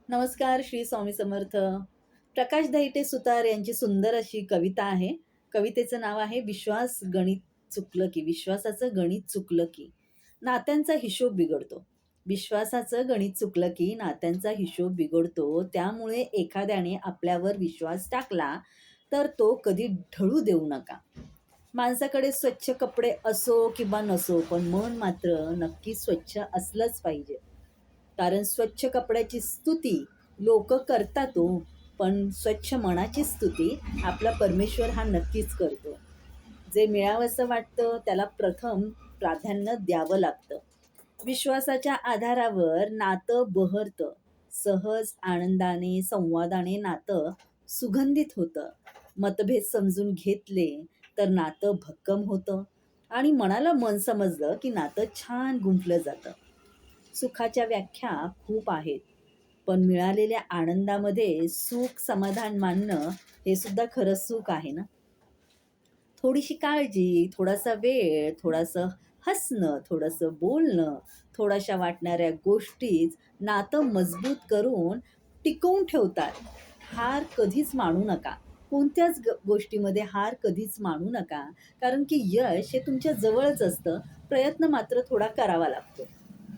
नमस्कार, श्री स्वामी समर्थ. प्रकाश दैटे सुतार यांची सुंदर अशी कविता आहे. कवितेचं नाव आहे विश्वास गणित चुकलं की. विश्वासाचं गणित चुकलं की नात्यांचा हिशोब बिघडतो. विश्वासाचं गणित चुकलं की नात्यांचा हिशोब बिघडतो. त्यामुळे एखाद्याने आपल्यावर विश्वास टाकला तर तो कधी ढळू देऊ नका. माणसाकडे स्वच्छ कपडे असो किंवा नसो, पण मन मात्र नक्की स्वच्छ असलंच पाहिजे. कारण स्वच्छ कपड्याची स्तुती लोक करतात हो, पण स्वच्छ मनाची स्तुती आपला परमेश्वर हा नक्कीच करतो. जे मिळावंसं वाटतं त्याला प्रथम प्राधान्य द्यावं लागतं. विश्वासाच्या आधारावर नातं बहरतं. सहज आनंदाने संवादाने नातं सुगंधित होतं. मतभेद समजून घेतले तर नातं भक्कम होतं आणि मनाला मन समजलं की नातं छान गुंफलं जातं. सुखाच्या व्याख्या खूप आहेत, पण मिळालेल्या आनंदामध्ये सुख समाधान मानणं हे सुद्धा खरं सुख आहे ना. थोडीशी काळजी, थोडासा वेळ, थोडंसं हसणं, थोडंसं बोलणं, थोड्याशा वाटणाऱ्या गोष्टीच नातं मजबूत करून टिकवून ठेवतात. हार कधीच मानू नका. कोणत्याच गोष्टीमध्ये हार कधीच मानू नका. कारण की यश हे तुमच्या जवळच असतं. प्रयत्न मात्र थोडा करावा लागतो.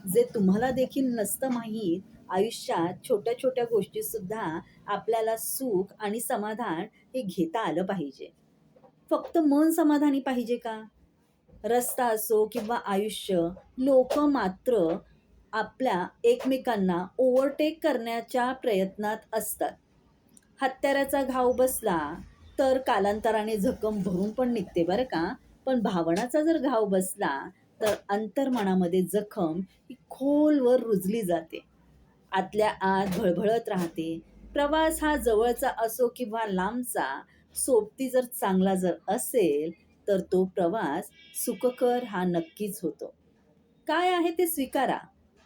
जे तुम्हाला देखील नसतं माहीत, आयुष्यात छोट्या छोट्या गोष्टीसुद्धा आपल्याला सुख आणि समाधान हे घेता आलं पाहिजे. फक्त मन समाधानी पाहिजे का? रस्ता असो किंवा आयुष्य, लोक मात्र आपल्या एकमेकांना ओव्हरटेक करण्याच्या प्रयत्नात असतात. हत्याराचा घाव बसला तर कालांतराने जखम भरून पण निघते बरं का. पण भावनाचा जर घाव बसला तर अंतर्मनामध्ये जखम ही खोलवर रुजली जाते. आतल्या आत भळभळत राहते. प्रवास हा जवळचा असो किंवा लांबचा, सोबती जर चांगला जर असेल तर तो प्रवास सुखकर हा नक्कीच होतो. काय आहे ते स्वीकारा.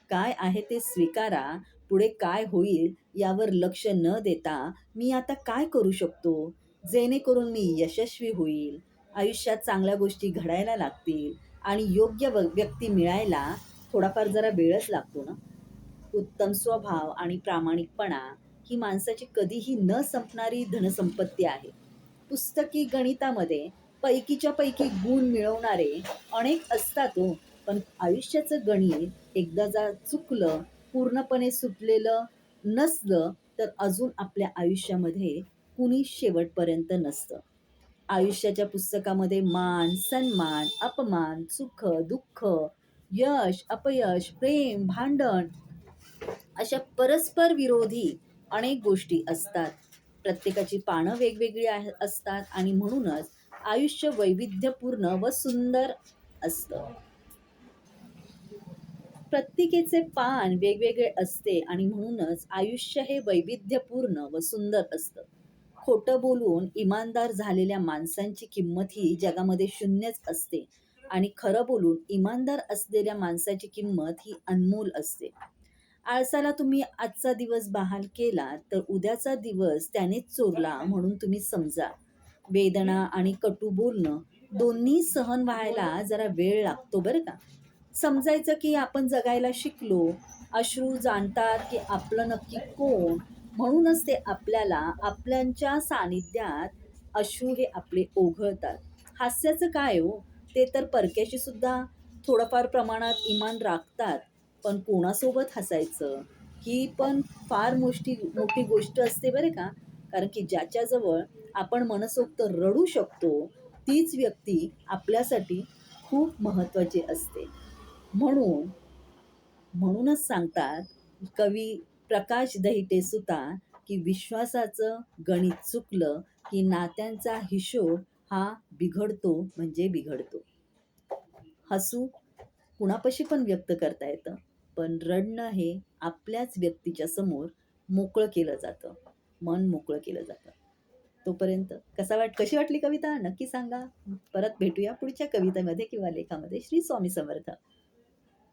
काय आहे ते स्वीकारा. पुढे काय होईल यावर लक्ष न देता मी आता काय करू शकतो, जेणेकरून मी यशस्वी होईल, आयुष्यात चांगल्या गोष्टी घडायला लागतील आणि योग्य व्यक्ती मिळायला थोडाफार जरा वेळच लागतो ना. उत्तम स्वभाव आणि प्रामाणिकपणा ही माणसाची कधीही न संपणारी धनसंपत्ती आहे. पुस्तकी गणितामध्ये पैकीच्या पैकी गुण मिळवणारे अनेक असतात हो, पण आयुष्याचं गणित एकदा जर चुकलं, पूर्णपणे सुटलेलं नसलं तर अजून आपल्या आयुष्यामध्ये कुणी शेवटपर्यंत नसतं. आयुष्याच्या पुस्तकामध्ये मान, सन्मान, अपमान, सुख, दुःख, यश, अपयश, प्रेम, भांडण अशा परस्पर विरोधी अनेक गोष्टी असतात. प्रत्येकाची पानं वेगवेगळी असतात आणि म्हणूनच आयुष्य वैविध्यपूर्ण व सुंदर असतं. प्रत्येकाचे पान वेगवेगळे असते आणि म्हणूनच आयुष्य हे वैविध्यपूर्ण व सुंदर असतं. खोटं बोलून इमानदार झालेल्या माणसांची किंमत ही जगामध्ये शून्यच असते आणि खरं बोलून इमानदार असलेल्या माणसाची किंमत ही अनमोल असते. आळसाला तुम्ही आजचा दिवस बहाल केला तर उद्याचा दिवस त्यानेच चोरला म्हणून तुम्ही समजा. वेदना आणि कटू बोलणं दोन्ही सहन व्हायला जरा वेळ लागतो बरं का. समजायचं की आपण जगायला शिकलो. अश्रू जाणतात की आपलं नक्की कोण. म्हणूनच ते आपल्याला आपल्यांच्या सानिध्यात अश्रू हे आपले ओघळतात. हास्याचं काय हो, ते तर परक्याशी सुद्धा थोडंफार प्रमाणात इमान राखतात. पण कोणासोबत हसायचं ही पण फार मोठी गोष्ट असते बरं का. कारण की ज्याच्याजवळ आपण मनसोक्त रडू शकतो तीच व्यक्ती आपल्यासाठी खूप महत्त्वाची असते. म्हणून म्हणूनच सांगतात कवी प्रकाश दहिते सुता की विश्वासाचं गणित चुकलं की नात्यांचा हिशोब हा बिघडतो म्हणजे बिघडतो. हसू कुणापाशी पण व्यक्त करता येतं, पण रडणं हे आपल्याच व्यक्तीच्या समोर मोकळं केलं जातं. मन मोकळं केलं जातं. तोपर्यंत कशी वाटली कविता नक्की सांगा. परत भेटूया पुढच्या कवितेमध्ये किंवा लेखामध्ये. श्री स्वामी समर्थ.